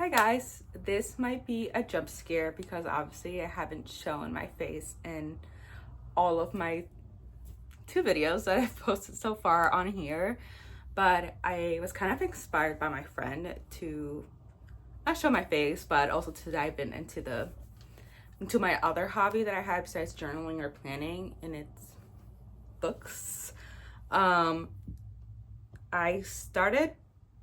Hi guys, this might be a jump scare because obviously I haven't shown my face in all of my 2 videos that I've posted so far on here, but I was kind of inspired by my friend to not show my face, but also to dive into my other hobby that I have besides journaling or planning, and it's books. I started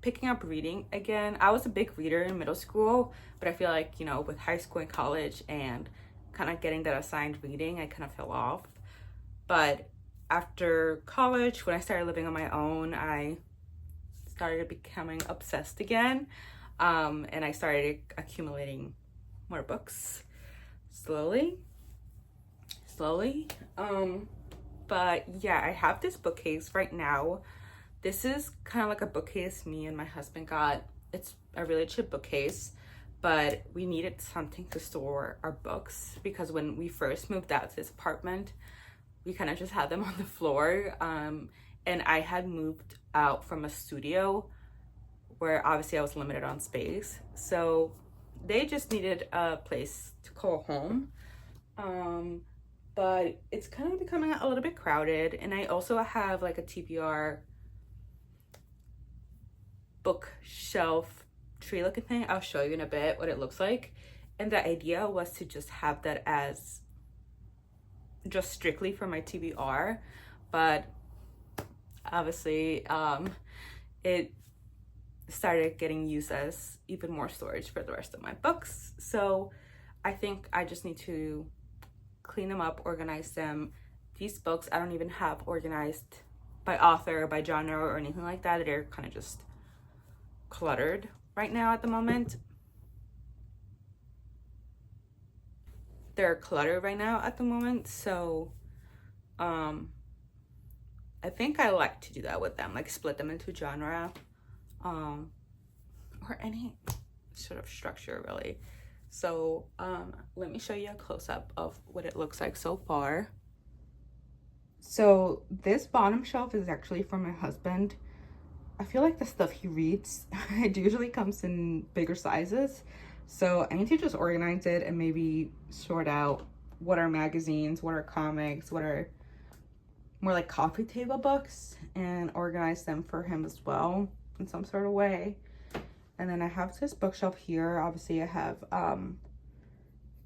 picking up reading again. I was a big reader in middle school, but I feel like, with high school and college and kind of getting that assigned reading, I kind of fell off. But after college, when I started living on my own, I started becoming obsessed again. And I started accumulating more books slowly. But yeah, I have this bookcase right now. This is kind of like a bookcase me and my husband got. It's a really cheap bookcase, but we needed something to store our books because when we first moved out to this apartment, we kind of just had them on the floor. And I had moved out from a studio where obviously I was limited on space. So they just needed a place to call home. But it's kind of becoming a little bit crowded. And I also have like a TBR bookshelf tree looking thing. I'll show you in a bit what it looks like. And the idea was to just have that as just strictly for my TBR, but obviously it started getting used as even more storage for the rest of my books. So I think I just need to clean them up, organize them. These books I don't even have organized by author, by genre, or anything like that. They're kind of just cluttered right now at the moment. So I think I like to do that with them, like split them into genre, or any sort of structure really. So let me show you a close-up of what it looks like so far. So this bottom shelf is actually for my husband. I feel like the stuff he reads, it usually comes in bigger sizes. So I need to just organize it and maybe sort out what are magazines, what are comics, what are more like coffee table books, and organize them for him as well in some sort of way. And then I have this bookshelf here. Obviously I have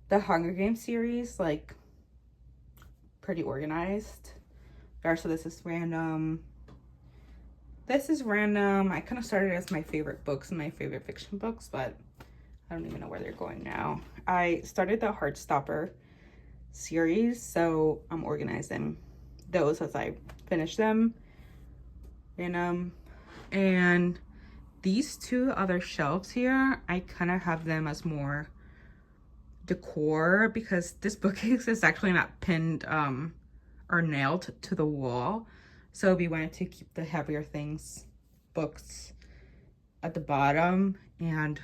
the Hunger Games series, like pretty organized. So this is random. I kind of started as my favorite books and my favorite fiction books, but I don't even know where they're going now. I started the Heartstopper series, so I'm organizing those as I finish them. And these 2 other shelves here, I kind of have them as more decor because this bookcase is actually not pinned or nailed to the wall. So we wanted to keep the heavier books at the bottom and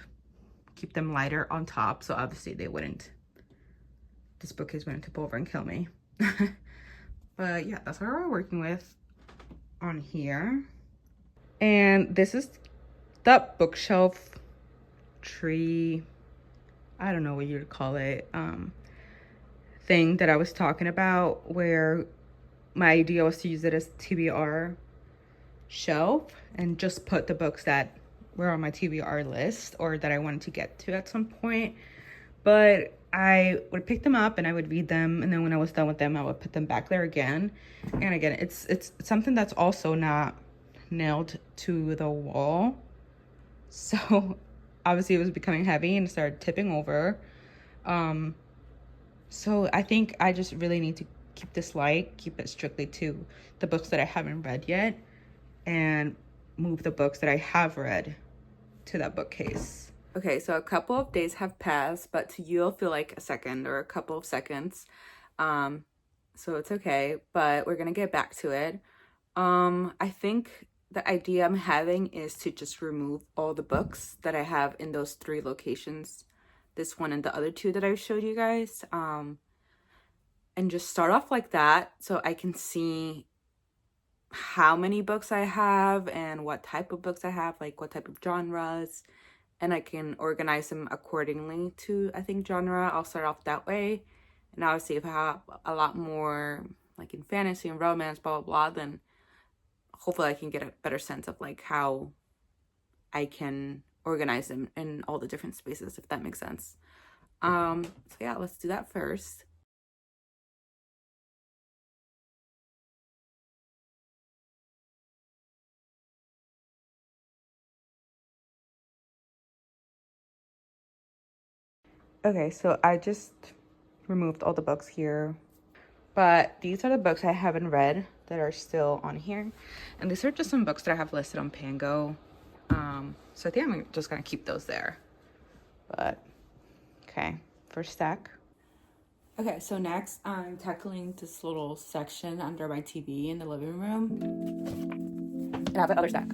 keep them lighter on top. So obviously this bookcase wouldn't tip over and kill me. But yeah, that's what we're working with on here. And this is the bookshelf tree, I don't know what you'd call it, thing that I was talking about, where my idea was to use it as TBR shelf and just put the books that were on my TBR list or that I wanted to get to at some point. But I would pick them up and I would read them, and then when I was done with them, I would put them back there again. And again, it's something that's also not nailed to the wall. So obviously it was becoming heavy and it started tipping over. So I think I just really need to keep this light, keep it strictly to the books that I haven't read yet, and move the books that I have read to that bookcase. Okay, so a couple of days have passed, but to you it'll feel like a second or a couple of seconds. So it's okay, but we're gonna get back to it. I think the idea I'm having is to just remove all the books that I have in those 3 locations, this one and the other 2 that I showed you guys, and just start off like that so I can see how many books I have and what type of books I have, like what type of genres, and I can organize them accordingly to, I think, genre. I'll start off that way. And obviously if I have a lot more like in fantasy and romance, blah, blah, blah, then hopefully I can get a better sense of like how I can organize them in all the different spaces, if that makes sense. So yeah, let's do that first. Okay, so I just removed all the books here, but these are the books I haven't read that are still on here, and these are just some books that I have listed on Pango. So I think I'm just gonna keep those there. But okay, first stack. Okay, so next I'm tackling this little section under my TV in the living room, and I have the other stack.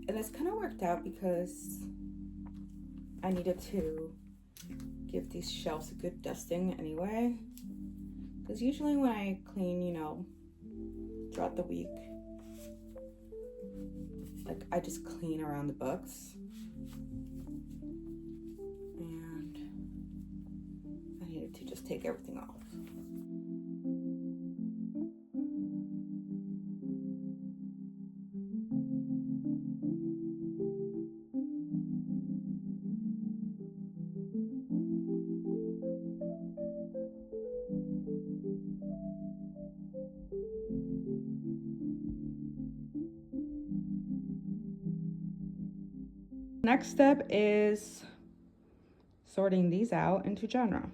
And this kind of worked out because I needed to give these shelves a good dusting anyway. Because usually when I clean, you know, throughout the week, like I just clean around the books. And I needed to just take everything off. Next step is sorting these out into genre.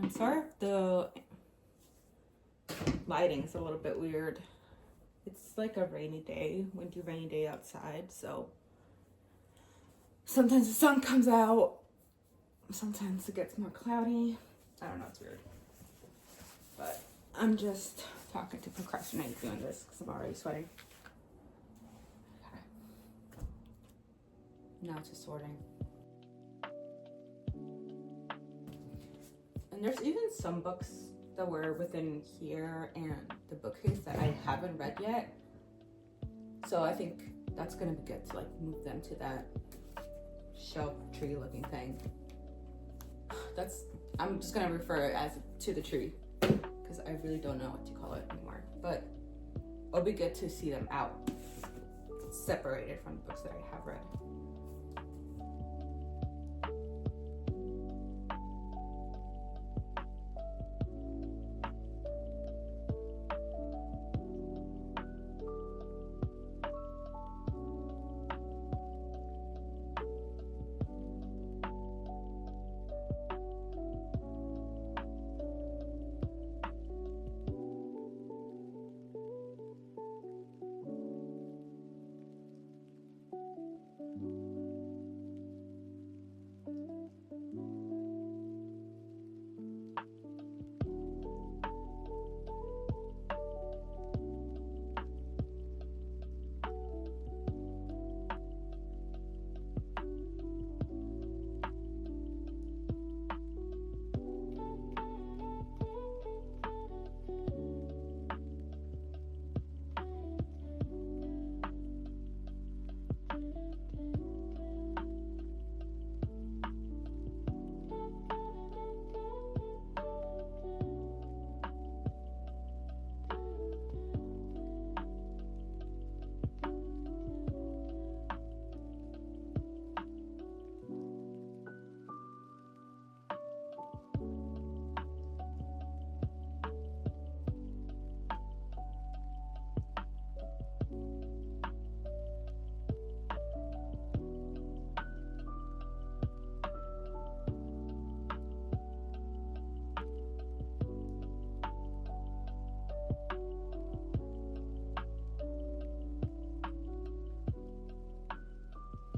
I'm sorry if the lighting's a little bit weird. It's like a rainy day, windy rainy day outside, so sometimes the sun comes out, sometimes it gets more cloudy. I don't know, it's weird. But I'm just talking to procrastinate doing this because I'm already sweating. Okay. Now it's just sorting. And there's even some books that were within here and the bookcase that I haven't read yet. So I think that's gonna be good to like move them to that shelf tree looking thing. I'm just gonna refer it as to the tree because I really don't know what to call it anymore. But it'll be good to see them out, separated from the books that I have read.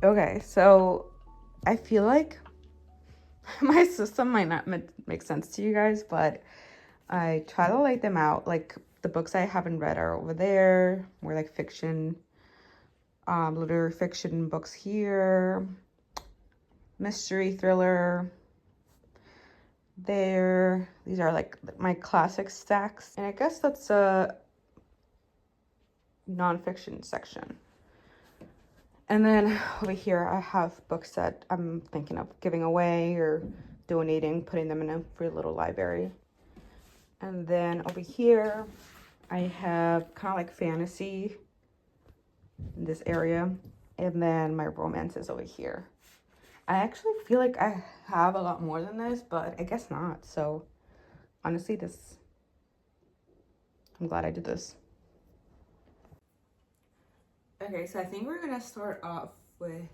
Okay, so I feel like my system might not make sense to you guys, but I try to lay them out. Like the books I haven't read are over there, more like fiction, literary fiction books here, mystery, thriller there. These are like my classic stacks. And I guess that's a nonfiction section. And then over here, I have books that I'm thinking of giving away or donating, putting them in a free little library. And then over here, I have kind of like fantasy in this area. And then my romance is over here. I actually feel like I have a lot more than this, but I guess not. So honestly, I'm glad I did this. Okay, so I think we're gonna start off with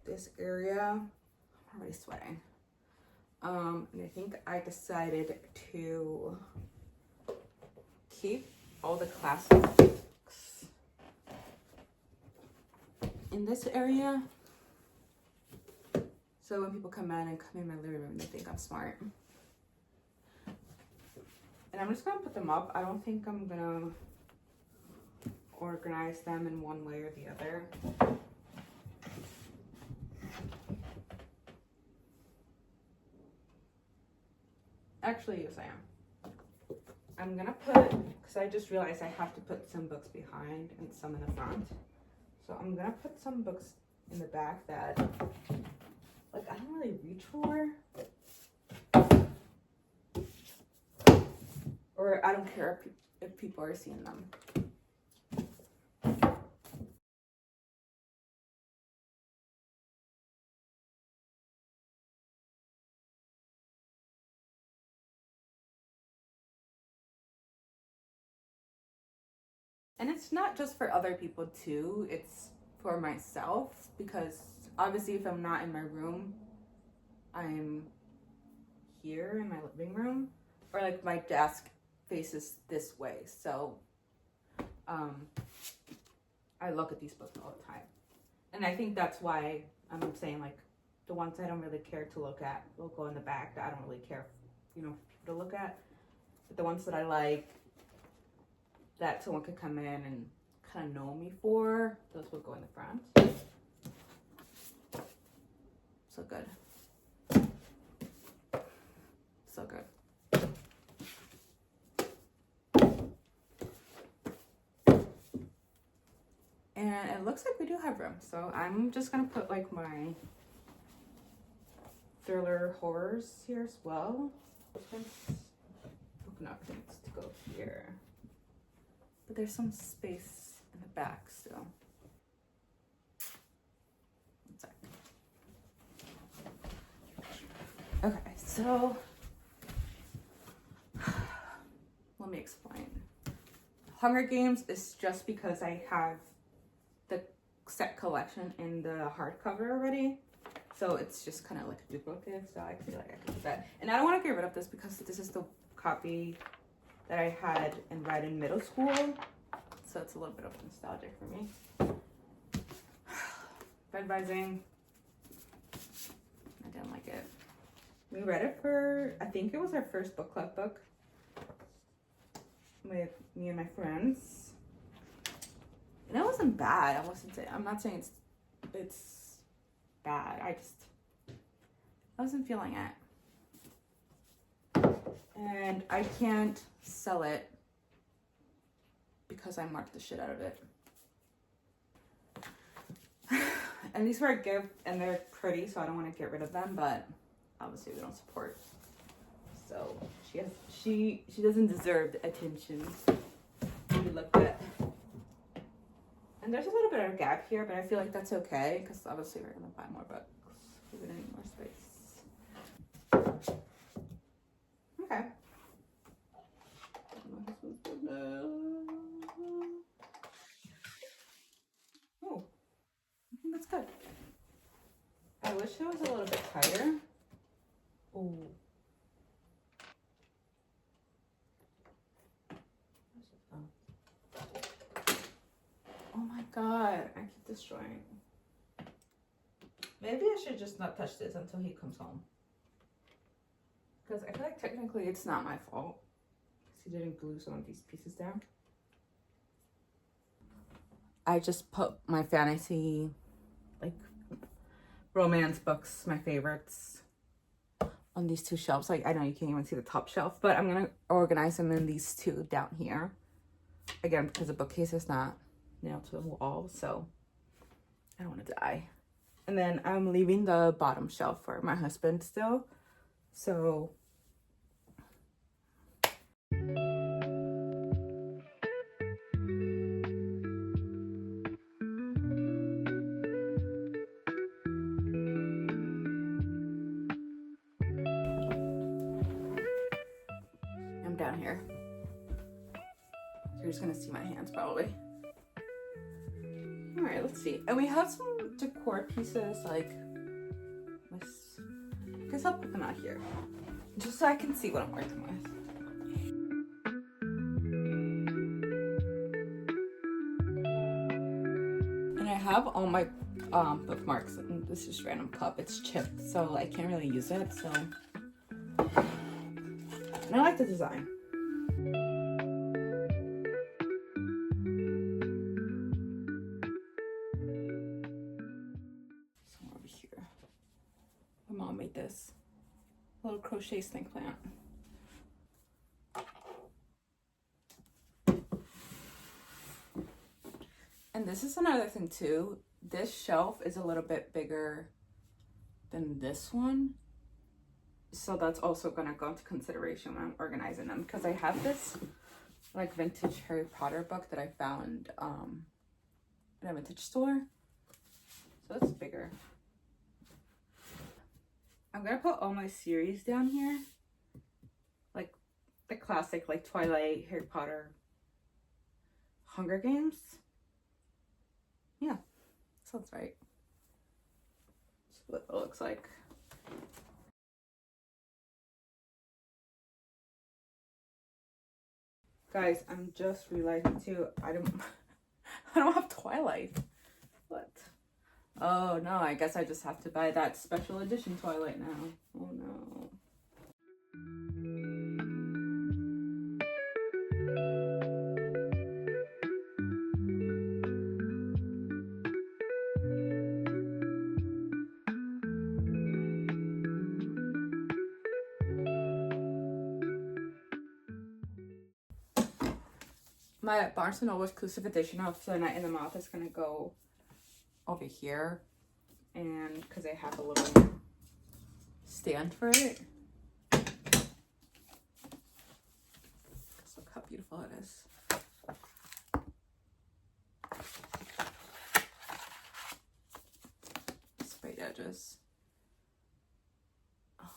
this area. I'm already sweating. And I think I decided to keep all the classic books in this area. So when people come in my living room, they think I'm smart. And I'm just gonna put them up. I don't think I'm gonna organize them in one way or the other. Actually, yes, I am. I'm gonna put, because I just realized I have to put some books behind and some in the front. So I'm gonna put some books in the back that, like, I don't really reach for. Or I don't care if people are seeing them. And it's not just for other people too, it's for myself, because obviously if I'm not in my room, I'm here in my living room, or like my desk faces this way, so I look at these books all the time. And I think that's why I'm saying, like, the ones I don't really care to look at will go in the back, that I don't really care, you know, to look at. But the ones that I like, that someone could come in and kind of know me for, those will go in the front. So good. So good. And it looks like we do have room. So I'm just gonna put like my thriller horrors here as well. Not things to go here. But there's some space in the back still. One sec. Okay, so let me explain. Hunger Games is just because I have the set collection in the hardcover already. So it's just kind of like a duplicate, so I feel like I can do that. And I don't want to get rid of this because this is the copy that I had and read in middle school. So it's a little bit of nostalgic for me. Advising. I didn't like it. We read it for, I think it was our first book club book with me and my friends. And it wasn't bad. I'm not saying it's bad. I wasn't feeling it. And I can't sell it because I marked the shit out of it. And these were a gift and they're pretty, so I don't want to get rid of them, but obviously we don't support. So she doesn't deserve the attention we looked at. And there's a little bit of a gap here, but I feel like that's okay because obviously we're gonna buy more books. We're gonna need more space. Okay. Oh, I think that's good. I wish it was a little bit tighter. Oh. Oh my god, I keep destroying. Maybe I should just not touch this until he comes home. Because I feel like technically it's not my fault. Because he didn't glue some of these pieces down. I just put my fantasy, like, romance books, my favorites, on these two shelves. Like, I know you can't even see the top shelf, but I'm going to organize them in these two down here. Again, because the bookcase is not nailed to the wall, so I don't want to die. And then I'm leaving the bottom shelf for my husband still. So I'm down here. So you're just gonna see my hands probably. All right, let's see. And we have some decor pieces, like this. I guess I'll put them out here, just so I can see what I'm working with. And I have all my bookmarks. And this is random cup. It's chipped, so I can't really use it. So, and I like the design. Over here. My mom made this little crochet snake plant. And this is another thing too. This shelf is a little bit bigger than this one. So that's also gonna go into consideration when I'm organizing them, because I have this like vintage Harry Potter book that I found in a vintage store. So it's bigger. I'm gonna put all my series down here. Like the classic, like Twilight, Harry Potter, Hunger Games. Yeah, sounds right. That's what it looks like. Guys, I'm just realizing too, I don't have Twilight. What? Oh no, I guess I just have to buy that special edition Twilight now. Oh no. My Barnes & Noble exclusive edition of The Night in the Moth is gonna go over here, and because I have a little stand for it. Look how beautiful it is. Sprayed edges. Oh.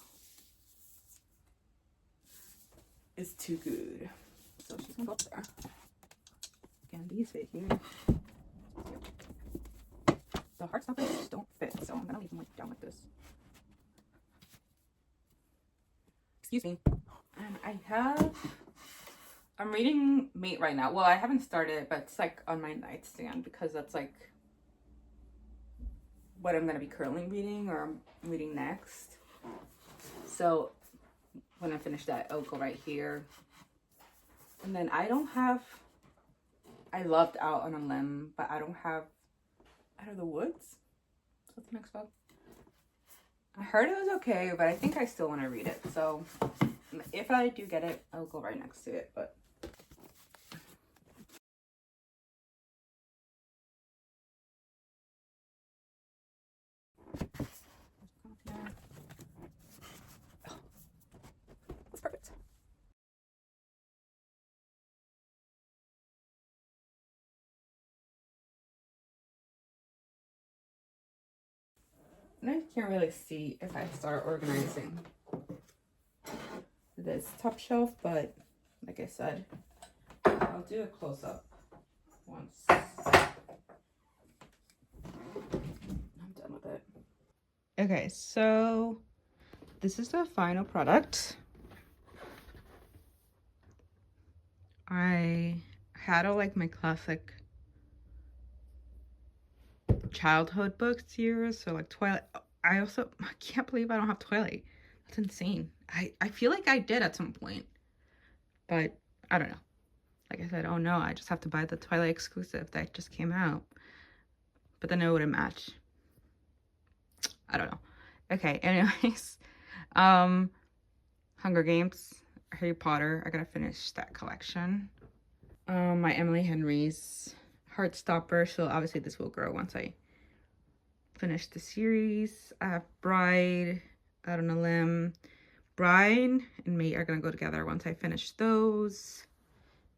It's too good. So she's gonna go up there. Again, these fit here. The heart stoppers don't fit, so I'm gonna leave them like down like this. Excuse me. And I'm reading Mate right now. Well, I haven't started it, but it's like on my nightstand because that's like what I'm gonna be currently reading or I'm reading next. So when I finish that, I'll go right here. And then I loved Out on a Limb, but I don't have Out of the Woods. What's the next book? I heard it was okay, but I think I still want to read it. So if I do get it, I'll go right next to it. But oh, that's perfect. And I can't really see if I start organizing this top shelf, but like I said, I'll do a close-up once I'm done with it. Okay, so this is the final product. I had like my classic childhood books here, so like Twilight. I can't believe I don't have Twilight. That's insane. I feel like I did at some point, but I don't know. Like I said, oh no, I just have to buy the Twilight exclusive that just came out. But then it wouldn't match. I don't know. Okay, anyways. Hunger Games, Harry Potter. I gotta finish that collection. My Emily Henry's Heartstopper. So obviously this will grow once I finish the series. I have Bride, Out on a Limb. Bride and Mate are gonna go together once I finish those.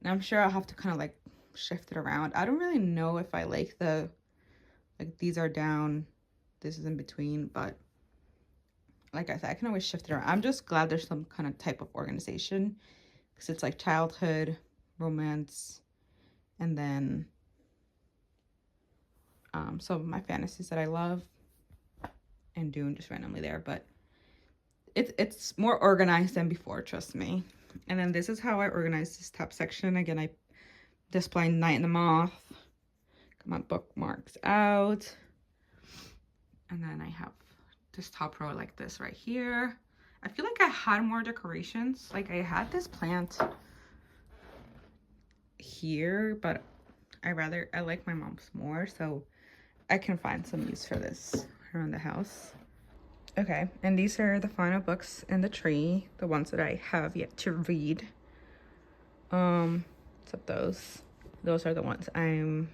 And I'm sure I'll have to kind of like shift it around. I don't really know if I like the, like these are down, this is in between, but like I said, I can always shift it around. I'm just glad there's some kind of type of organization because it's like childhood, romance, and then some of my fantasies that I love and Dune just randomly there, but it's more organized than before, trust me. And then this is how I organize this top section. Again, I display Night in the Moth. Got my bookmarks out. And then I have this top row like this right here. I feel like I had more decorations. Like I had this plant here, but I like my mom's more, so I can find some use for this around the house. Okay, and these are the final books in the tree, the ones that I have yet to read. Except those are the ones I'm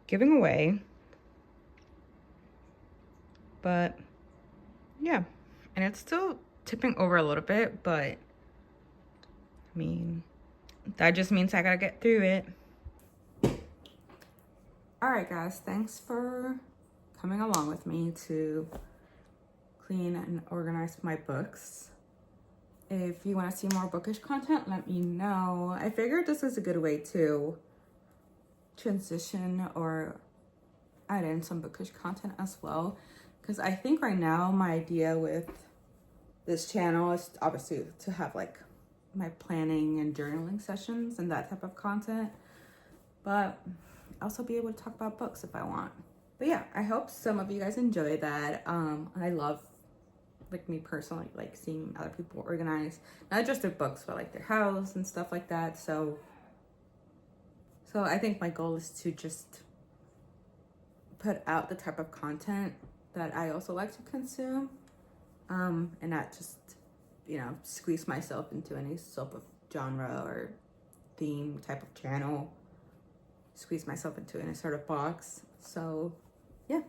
giving away. But yeah, and it's still tipping over a little bit, but I mean, that just means I gotta get through it. All right, guys, thanks for coming along with me to clean and organize my books. If you want to see more bookish content, let me know. I figured this was a good way to transition or add in some bookish content as well, because I think right now my idea with this channel is obviously to have like my planning and journaling sessions and that type of content, but also be able to talk about books if I want. But yeah, I hope some of you guys enjoy that. I love, like me personally, like seeing other people organize, not just their books, but like their house and stuff like that. So I think my goal is to just put out the type of content that I also like to consume, and not just, you know, squeeze myself into any sort of genre or theme type of channel, squeeze myself into any sort of box. So yeah,